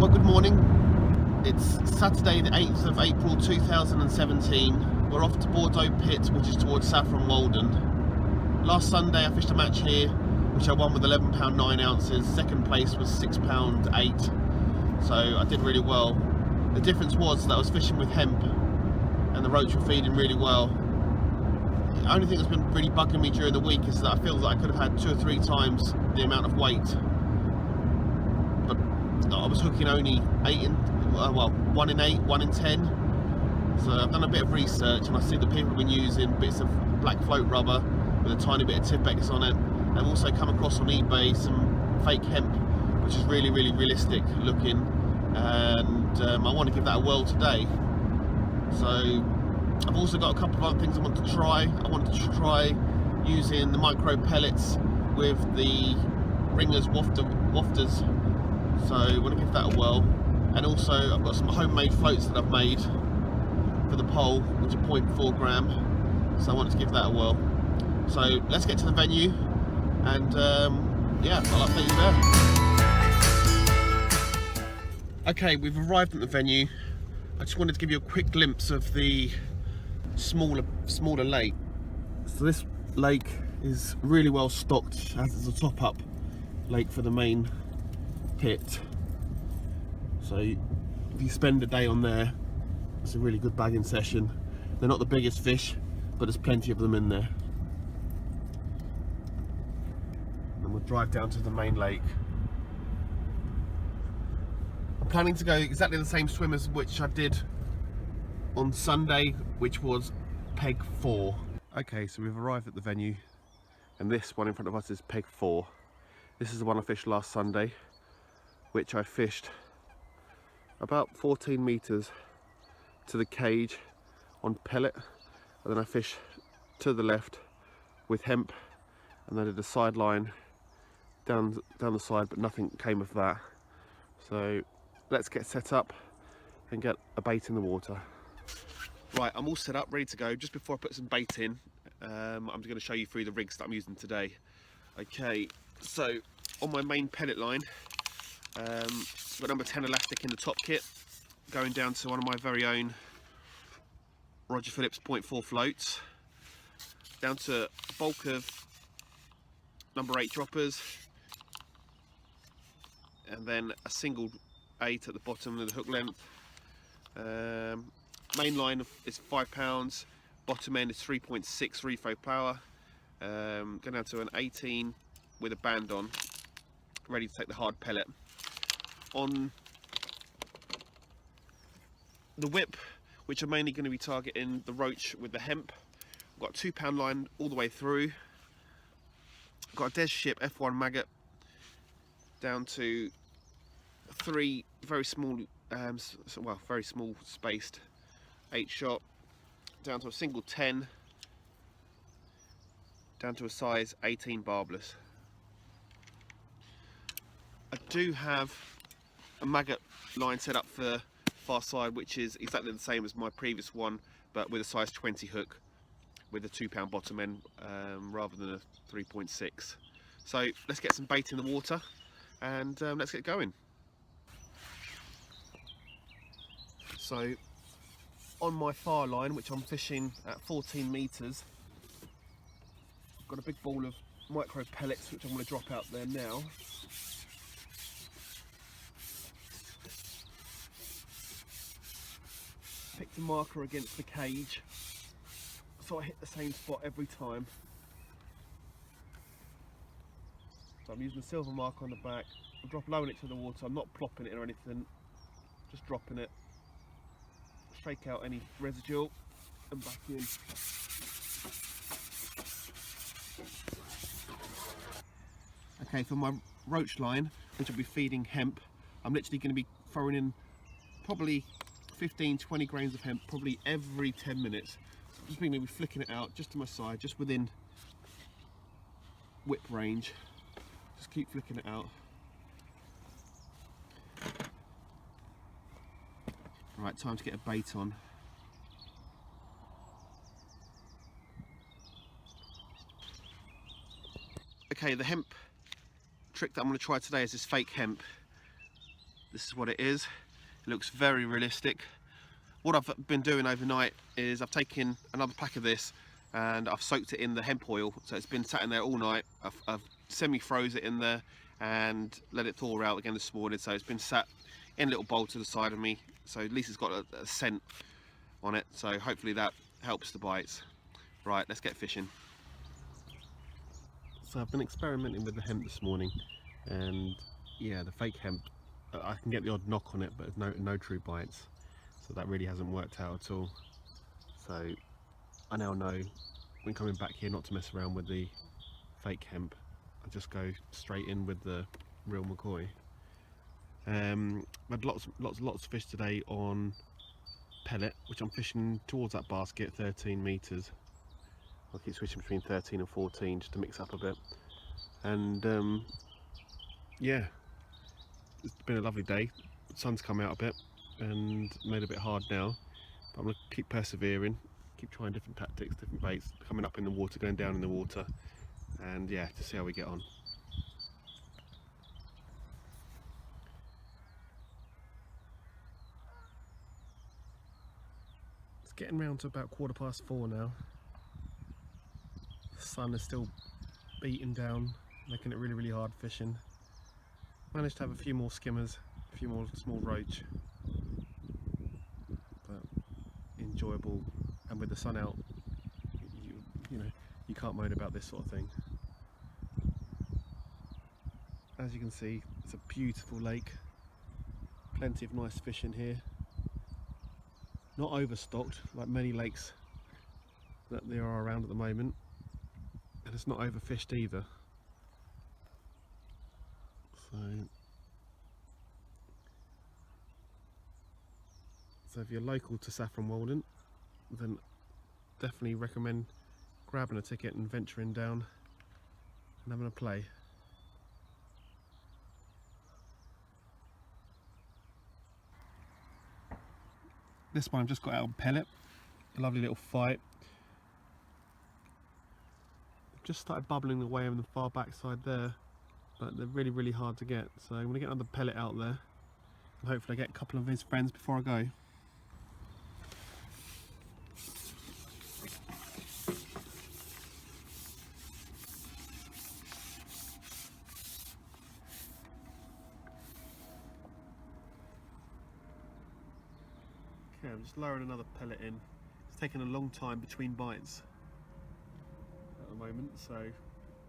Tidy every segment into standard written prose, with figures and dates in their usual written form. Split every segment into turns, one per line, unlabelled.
Well, good morning. It's Saturday the 8th of April 2017. We're off to Bordeaux pit, which is towards Saffron Walden. Last Sunday I fished a match here, which I won with £11 9 ounces. Second place was £6 8, so I did really well. The difference was that I was fishing with hemp and the roach were feeding really well. The only thing that's been really bugging me during the week is that I feel that I could have had 2 or 3 times the amount of weight, but I was hooking only 1 in 8, 1 in 10. So I've done a bit of research and I see that people have been using bits of black float rubber with a tiny bit of Tipex on it. I've also come across on eBay some fake hemp, which is really realistic looking, and I want to give that a whirl today. So I've also got a couple of other things I want to try. I wanted to try using the micro pellets with the Ringers wafters, so I want to give that a whirl. And also I've got some homemade floats that I've made for the pole, which are 0.4 gram, so I wanted to give that a whirl. So let's get to the venue and yeah, I'll update you there. Okay, we've arrived at the venue. I just wanted to give you a quick glimpse of the smaller lake. So this lake is really well stocked, as it's a top-up lake for the main pit. So if you spend a day on there, it's a really good bagging session. They're not the biggest fish, but there's plenty of them in there. And we'll drive down to the main lake. I'm planning to go exactly the same swim as which I did on Sunday, which was peg 4. Okay, so we've arrived at the venue, and this one in front of us is peg 4. This is the one I fished last Sunday, which I fished about 14 meters to the cage on pellet, and then I fished to the left with hemp, and then I did a sideline down the side, but nothing came of that. So let's get set up and get a bait in the water. Right, I'm all set up, ready to go. Just before I put some bait in, I'm going to show you through the rigs that I'm using today. Okay, so on my main pellet line, got number 10 elastic in the top kit, going down to one of my very own Phillips 0.4 floats, down to a bulk of number 8 droppers, and then a single 8 at the bottom of the hook length. Main line is £5, bottom end is 3.6 refo power. Going down to an 18 with a band on, ready to take the hard pellet. On the whip, which I'm mainly going to be targeting the roach with the hemp, I've got a £2 line all the way through. I've got a Des Ship F1 maggot down to 3 very small, very small spaced 8-shot, down to a single 10, down to a size 18 barbless. I do have a maggot line set up for far side, which is exactly the same as my previous one, but with a size 20 hook with a £2 bottom end rather than a 3.6. So let's get some bait in the water and let's get going. So on my far line, which I'm fishing at 14 meters, I've got a big ball of micro pellets which I'm going to drop out there now. Picked a marker against the cage, so I hit the same spot every time. So I'm using a silver marker on the back. I'll drop low in it to the water. I'm not plopping it or anything, just dropping it. Shake out any residue and back in. Okay, for my roach line, which will be feeding hemp, I'm literally going to be throwing in probably 15-20 grains of hemp probably every 10 minutes. So I'm just going to be flicking it out just to my side, just within whip range. Just keep flicking it out. Right, time to get a bait on. Okay, the hemp trick that I'm going to try today is this fake hemp. This is what it is. It looks very realistic. What I've been doing overnight is I've taken another pack of this and I've soaked it in the hemp oil, so it's been sat in there all night. I've semi-froze it in there and let it thaw out again this morning, so it's been sat in a little bowl to the side of me, so at least it's got a scent on it, so hopefully that helps the bites. Right, let's get fishing. So I've been experimenting with the hemp this morning, and yeah, the fake hemp, I can get the odd knock on it, but no true bites. So that really hasn't worked out at all. So I now know when coming back here not to mess around with the fake hemp. I just go straight in with the real McCoy. I've had lots of fish today on pellet, which I'm fishing towards that basket, 13 meters. I'll keep switching between 13 and 14 just to mix up a bit. And yeah, it's been a lovely day. The sun's come out a bit and made it a bit hard now, but I'm going to keep persevering, keep trying different tactics, different baits, coming up in the water, going down in the water, and yeah, to see how we get on. It's getting round to about 4:15 now. The sun is still beating down, making it really hard fishing. Managed to have a few more skimmers, a few more small roach, but enjoyable. And with the sun out, you know, you can't moan about this sort of thing. As you can see, it's a beautiful lake, plenty of nice fish in here, not overstocked like many lakes that there are around at the moment, and it's not overfished either. So if you're local to Saffron Walden, then definitely recommend grabbing a ticket and venturing down and having a play. This one I've just got out of pellet, a lovely little fight. Just started bubbling away on the far back side there, but they're really hard to get, so I'm going to get another pellet out there and hopefully get a couple of his friends before I go. Okay, I'm just lowering another pellet in. It's taking a long time between bites at the moment, so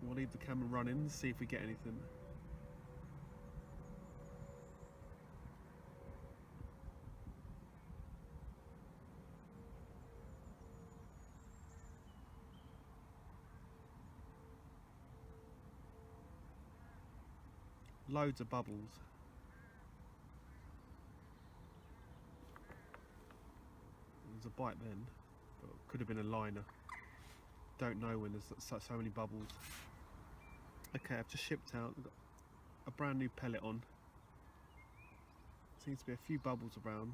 we'll leave the camera running and see if we get anything. Loads of bubbles. There's a bite then, but it could have been a liner. Don't know when there's so many bubbles. Okay, I've just shipped out. I've got a brand new pellet on. Seems to be a few bubbles around,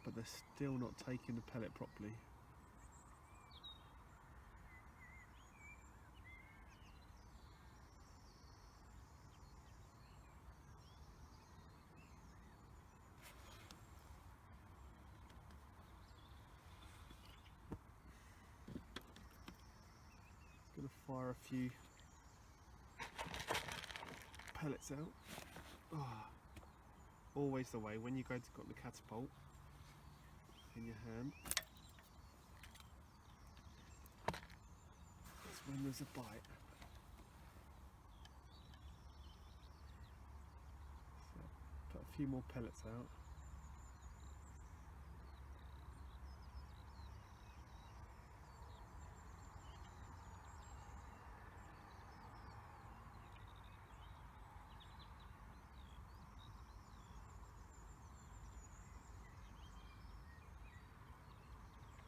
but they're still not taking the pellet properly. Gonna fire a few pellets out. Oh, always the way when you go to got the catapult in your hand. That's when there's a bite. So put a few more pellets out.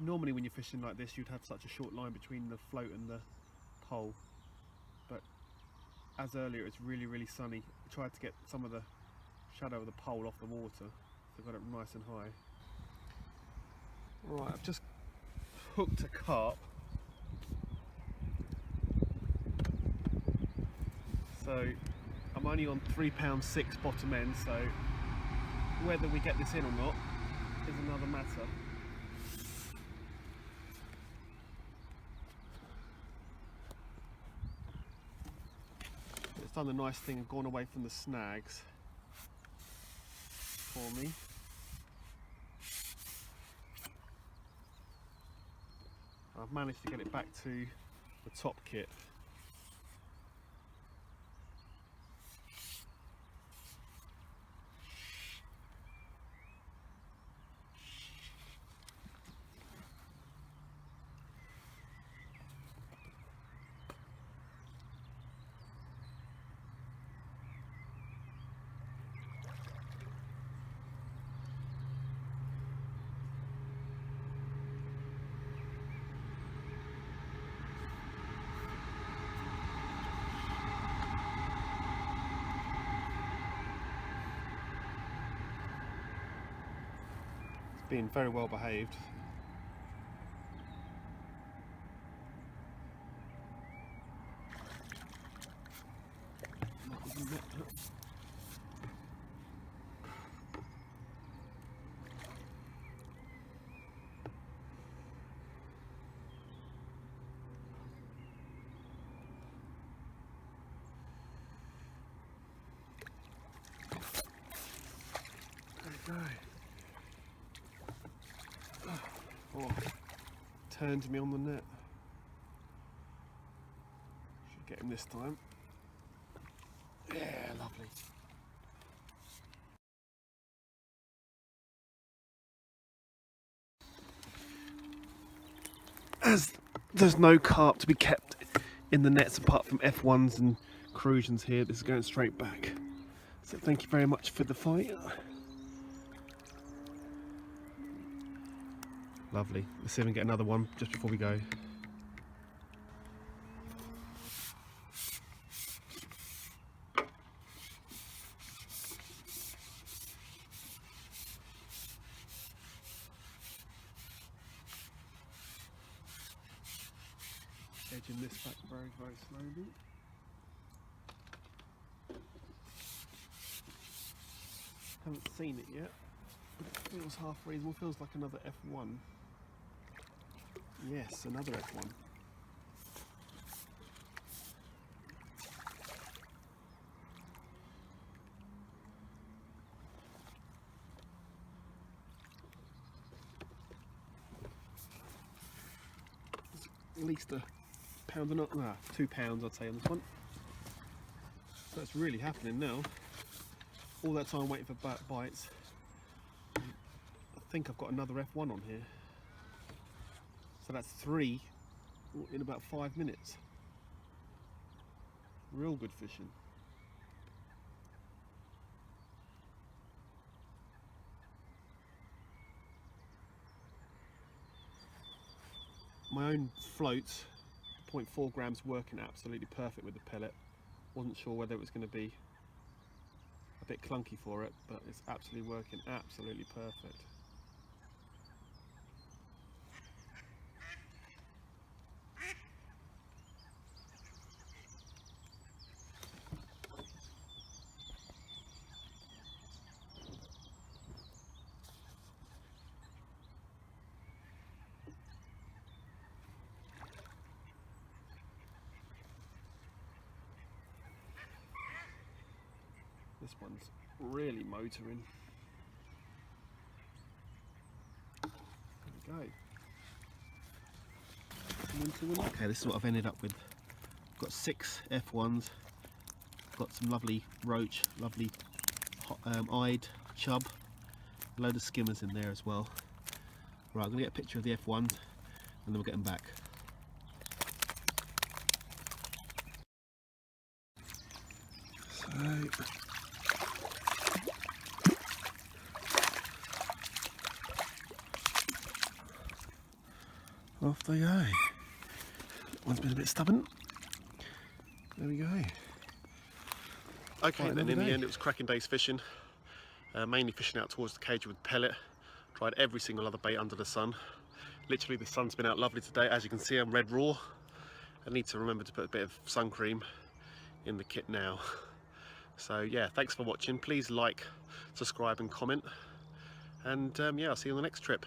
Normally when you're fishing like this you'd have such a short line between the float and the pole, but as earlier it's really sunny. I tried to get some of the shadow of the pole off the water, so I got it nice and high. Right, I've just hooked a carp. So I'm only on £3.6 bottom end, so whether we get this in or not is another matter. It's done the nice thing and gone away from the snags for me. I've managed to get it back to the top kit. Being very well behaved. There we go. Oh, turned me on the net. Should get him this time. Yeah, lovely. As there's no carp to be kept in the nets apart from F1s and Crucians here, this is going straight back. So thank you very much for the fight. Lovely. Let's see if we can get another one just before we go. Edging this back very, very slowly. Haven't seen it yet, but it feels half reasonable. Feels like another F1. Yes, another F1. At least a pound and a, 2 pounds I'd say on this one. So it's really happening now. All that time waiting for bites. I think I've got another F1 on here. So that's 3 in about 5 minutes. Real good fishing. My own float, 0.4 grams, working absolutely perfect with the pellet. Wasn't sure whether it was going to be a bit clunky for it, but it's absolutely working absolutely perfect. This one's really motoring. There we go. Okay, this is what I've ended up with. Got 6 F1s, got some lovely roach, lovely eyed chub, a load of skimmers in there as well. Right, I'm going to get a picture of the F1s and then we'll get them back. So, off they go. One's been a bit stubborn. There we go. Okay, then in the end it was cracking days fishing. Mainly fishing out towards the cage with pellet. Tried every single other bait under the sun. Literally the sun's been out lovely today. As you can see, I'm red raw. I need to remember to put a bit of sun cream in the kit now. So yeah, thanks for watching. Please like, subscribe and comment, and yeah, I'll see you on the next trip.